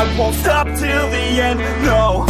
I won't stop till the end, no.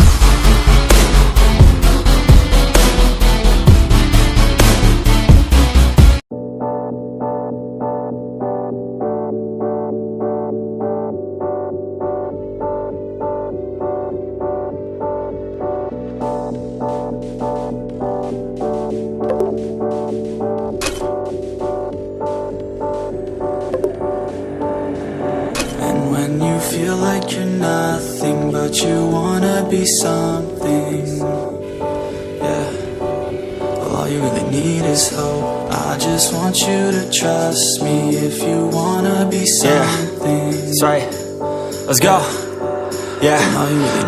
When you feel like you're nothing, but you wanna be something, yeah. Well, all you really need is hope. I just want you to trust me if you wanna be something. Yeah, that's right. Let's go. Yeah,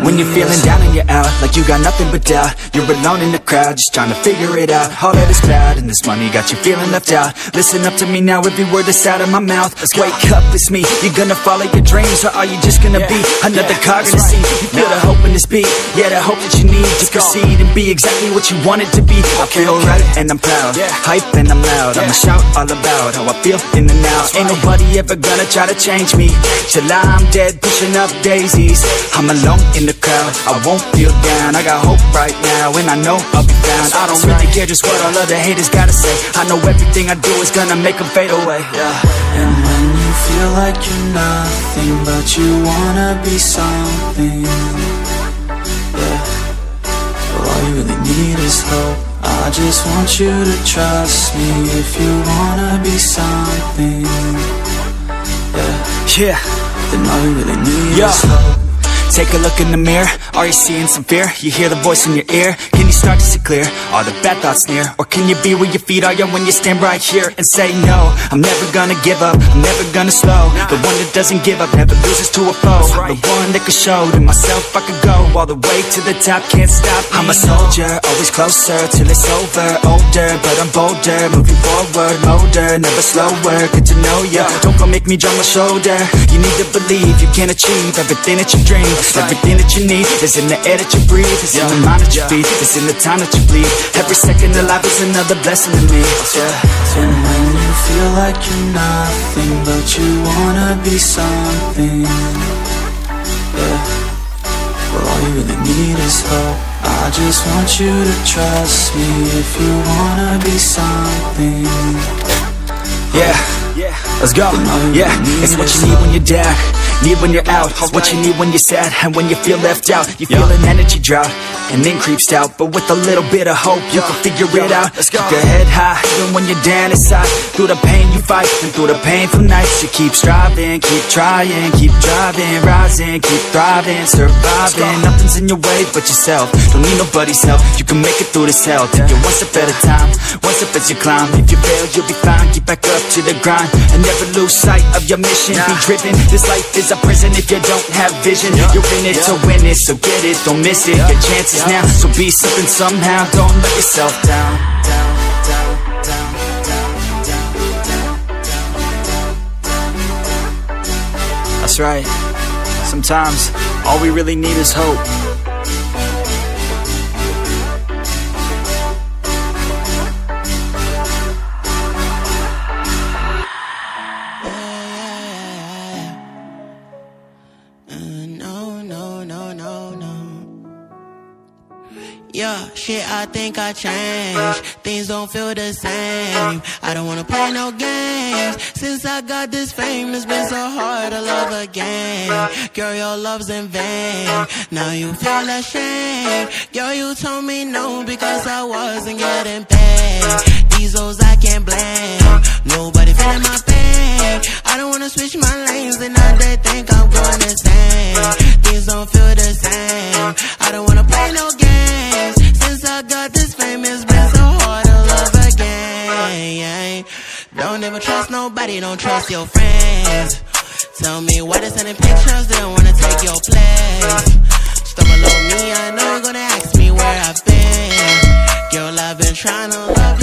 when you're feeling down and you're out, like you got nothing but doubt, you're alone in the crowd, just trying to figure it out. All of this cloud and this money got you feeling left out. Listen up to me now, every word that's out of my mouth. Wake up, it's me. You're gonna follow your dreams, or are you just gonna be another cog in the scene? You feel the hope in this beat, yeah, the hope that you need to proceed and be exactly what you want it to be. I feel right and I'm proud, hype and I'm loud. I'ma shout all about how I feel in the now. Ain't nobody ever gonna try to change me till I'm dead, pushing up daisies. I'm alone in the crowd, I won't feel down. I got hope right now, and I know I'll be found. I don't really care just what all other haters gotta say. I know everything I do is gonna make them fade away, And when you feel like you're nothing, but you wanna be something, yeah. Well, all you really need is hope. I just want you to trust me if you wanna be something, yeah. Then all you really need is hope. Take a look in the mirror, are you seeing some fear? You hear the voice in your ear, can you start to see clear? Are the bad thoughts near? Or can you be where your feet are when you stand right here and say no? I'm never gonna give up, I'm never gonna slow. The one that doesn't give up never loses to a foe. The one that could show to myself I could go all the way to the top, can't stop me. I'm a soldier, always closer till it's over. Older, but I'm bolder, moving forward, older, never slower. Good to know ya, don't go make me drop my shoulder. You need to believe you can achieve everything that you dream. Everything that you need is in the air that you breathe. It's in the mind that you feed, it's in the time that you bleed. Every second of life is another blessing to me, And when you feel like you're nothing, but you wanna be something, yeah. Well, all you really need is hope. I just want you to trust me if you wanna be something, yeah. Let's go, yeah. It's what you need when you're down, need when you're out. It's what you need when you're sad and when you feel left out. You feel an energy drought and then creeps out, but with a little bit of hope you can figure it out. Keep your head high even when you're down inside. Through the pain you fight and through the painful nights you keep striving, keep trying, keep driving, rising, keep thriving, surviving. Nothing's in your way but yourself, don't need nobody's help. You can make it through this hell, take it one step at a time, one step as you climb. If you fail you'll be fine, get back up to the grind and never lose sight of your mission. Be driven, this life is a prison if you don't have vision. You're in it to win it, so get it, don't miss it. Your chances now, so be something somehow. Don't let yourself down. That's right. Sometimes all we really need is hope. Yeah, shit, I think I changed. Things don't feel the same. I don't wanna play no games. Since I got this fame, it's been so hard to love again. Girl, your love's in vain. Now you feel ashamed. Girl, you told me no because I wasn't getting paid. These hoes I can't blame. Nobody feeling my pain. I don't wanna switch my lanes and now they think I'm going insane. Things don't feel the same. I don't wanna play no games. Since I got this fame, it's been so hard to love again. Don't ever trust nobody, don't trust your friends. Tell me why they sending pictures, they don't wanna take your place. Stumble on me, I know you're gonna ask me where I've been. Girl, I've been trying to love you.